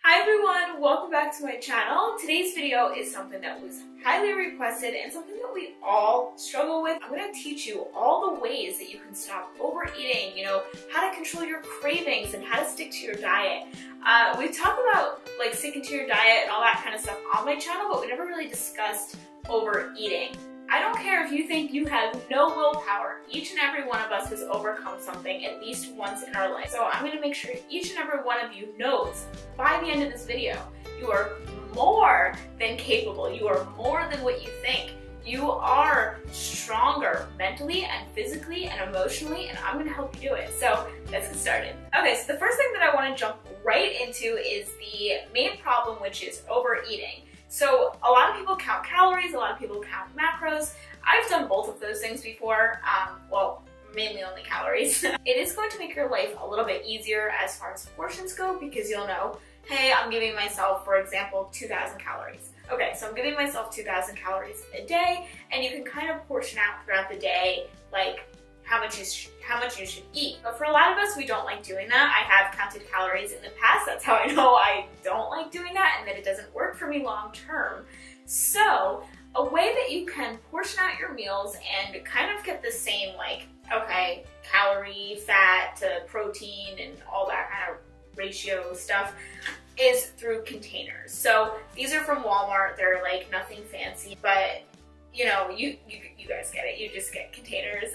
Hi everyone, welcome back to my channel. Today's video is something that was highly requested and something that we all struggle with. I'm going to teach you all the ways that you can stop overeating, how to control your cravings and how to stick to your diet. We've talked about like sticking to your diet and all that kind of stuff on my channel, but we never really discussed overeating. I don't care if you think you have no willpower. Each and every one of us has overcome something at least once in our life. So I'm going to make sure each and every one of you knows by the end of this video, you are more than capable. You are more than what you think. You are stronger mentally and physically and emotionally, and I'm going to help you do it. So let's get started. Okay, so the first thing that I want to jump right into is the main problem, which is overeating. So a lot of people count calories, a lot of people count macros. I've done both of those things before, mainly only calories. It is going to make your life a little bit easier as far as portions go because you'll know, hey, I'm giving myself, for example, 2,000 calories. Okay, so I'm giving myself 2,000 calories a day, and you can kind of portion out throughout the day, like how much you should eat. But for a lot of us, we don't like doing that. I have counted calories in the past. That's how I know I don't like doing that and that it doesn't work for me long term. So a way that you can portion out your meals and kind of get the same calorie, fat to protein and all that kind of ratio stuff is through containers. So these are from Walmart. They're like nothing fancy, but you guys get it. You just get containers.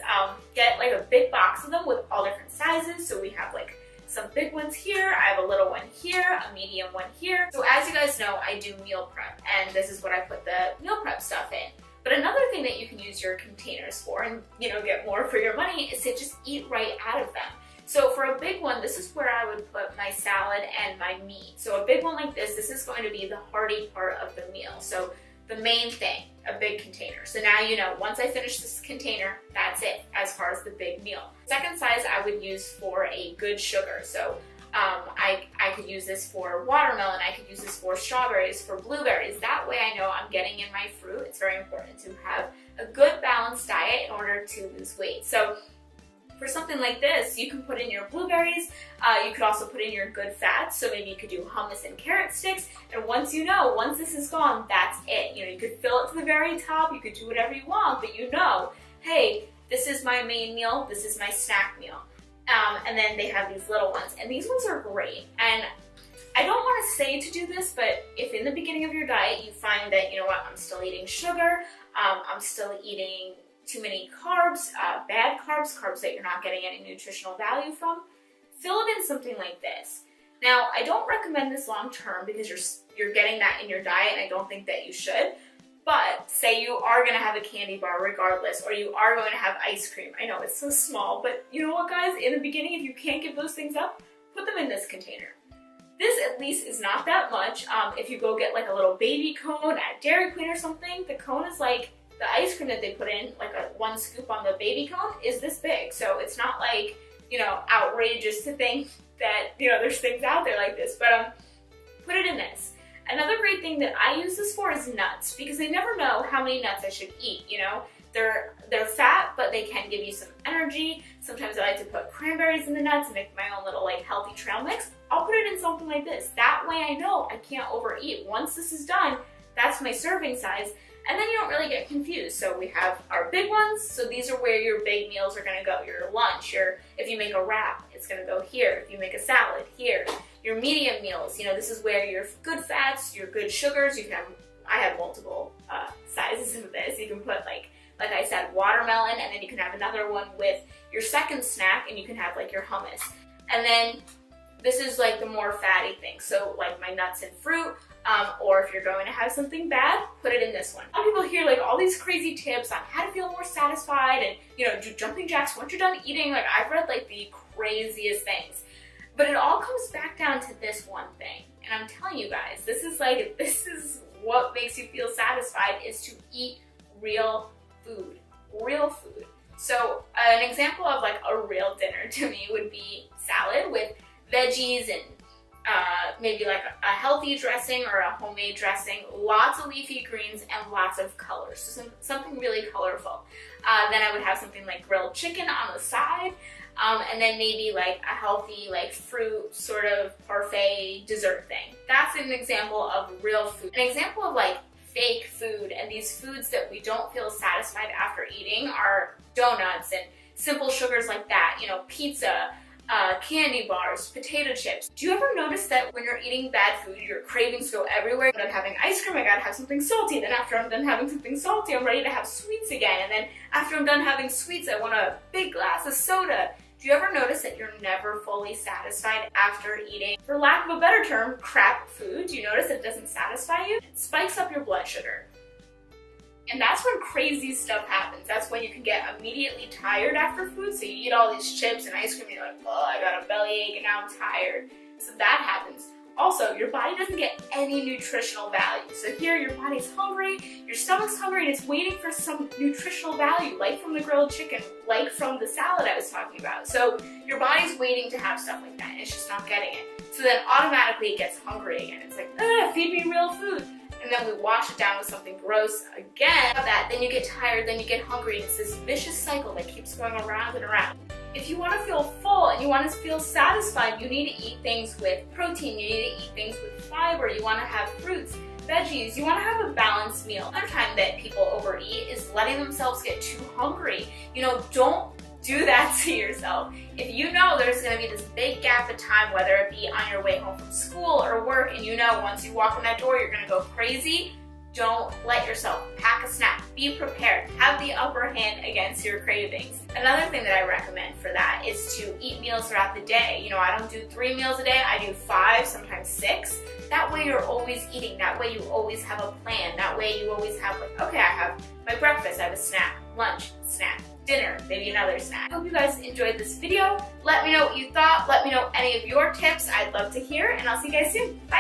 Get like a big box of them with all different sizes. So we have like some big ones here. I have a little one here, a medium one here. So as you guys know, I do meal prep, and this is what I put the meal prep stuff in. But another thing that you can use your containers for and get more for your money is to just eat right out of them. So for a big one, this is where I would put my salad and my meat. So a big one like this is going to be the hearty part of the meal. So the main thing, a big container. So now once I finish this container, that's it as far as the big meal. Second size I would use for a good sugar. So I could use this for watermelon, I could use this for strawberries, for blueberries. That way I know I'm getting in my fruit. It's very important to have a good balanced diet in order to lose weight. So for something like this, you can put in your blueberries. You could also put in your good fats. So maybe you could do hummus and carrot sticks. And once this is gone, that's it. You could fill it to the very top. You could do whatever you want, but hey, this is my main meal. This is my snack meal. And then they have these little ones. And these ones are great. And I don't want to say to do this, but if in the beginning of your diet you find that, I'm still eating sugar, I'm still eating too many carbs, bad carbs that you're not getting any nutritional value from, fill it in something like this. Now, I don't recommend this long term because you're getting that in your diet, and I don't think that you should. But say you are going to have a candy bar regardless, or you are going to have ice cream. I know it's so small, but you know what, guys? In the beginning, if you can't give those things up, put them in this container. This at least is not that much. If you go get like a little baby cone at Dairy Queen or something, the cone is like the ice cream that they put in, like one scoop on the baby cone, is this big. So it's not like, outrageous to think that, there's things out there like this, but put it in this. Another great thing that I use this for is nuts, because I never know how many nuts I should eat, They're fat, but they can give you some energy. Sometimes I like to put cranberries in the nuts and make my own little healthy trail mix. I'll put it in something like this. That way I know I can't overeat. Once this is done, that's my serving size. And then you don't really get confused. So we have our big ones. So these are where your big meals are gonna go. Your lunch, if you make a wrap, it's gonna go here. If you make a salad, here. Your medium meals, this is where your good fats, your good sugars, I have multiple sizes of this. You can put like I said, watermelon, and then you can have another one with your second snack, and you can have like your hummus. And then this is like the more fatty thing. So like my nuts and fruit, or if you're going to have something bad, put it in this one. A lot of people hear like all these crazy tips on how to feel more satisfied and, do jumping jacks once you're done eating. Like I've read like the craziest things, but it all comes back down to this one thing. And I'm telling you guys, this is what makes you feel satisfied, is to eat real food. So an example of like a real dinner to me would be salad with veggies and maybe like a healthy dressing or a homemade dressing, lots of leafy greens, and lots of colors. So something really colorful. Then I would have something like grilled chicken on the side, and then maybe like a healthy like fruit sort of parfait dessert thing. That's an example of real food. An example of like fake food, and these foods that we don't feel satisfied after eating are donuts and simple sugars like that, you know, pizza, candy bars, potato chips. Do you ever notice that when you're eating bad food, your cravings go everywhere? When I'm having ice cream, I gotta have something salty. Then after I'm done having something salty, I'm ready to have sweets again. And then after I'm done having sweets, I want a big glass of soda. Do you ever notice that you're never fully satisfied after eating, for lack of a better term, crap food? Do you notice it doesn't satisfy you? It spikes up your blood sugar. And that's when crazy stuff happens. That's when you can get immediately tired after food. So you eat all these chips and ice cream and you're like, oh, I got a bellyache and now I'm tired. So that happens. Also, your body doesn't get any nutritional value. So here your body's hungry, your stomach's hungry, and it's waiting for some nutritional value, like from the grilled chicken, like from the salad I was talking about. So your body's waiting to have stuff like that and it's just not getting it. So then automatically it gets hungry again. It's like, feed me real food. And then we wash it down with something gross again. Then you get tired, then you get hungry, and it's this vicious cycle that keeps going around and around. If you want to feel full and you want to feel satisfied, you need to eat things with protein, you need to eat things with fiber, you want to have fruits, veggies, you want to have a balanced meal. Another time that people overeat is letting themselves get too hungry. You know, don't do that to yourself. If you know there's going to be this big gap of time, whether it be on your way home from school or work, and you know once you walk in that door you're going to go crazy, don't let yourself pack a snack. Be prepared. Have the upper hand against your cravings. Another thing that I recommend for that is to eat meals throughout the day. You know, I don't do 3 meals a day, I do 5, sometimes 6. That way you're always eating. That way you always have a plan. That way you always have like, okay, I have my breakfast, I have a snack, lunch, snack, dinner, maybe another snack. I hope you guys enjoyed this video. Let me know what you thought. Let me know any of your tips. I'd love to hear, and I'll see you guys soon. Bye!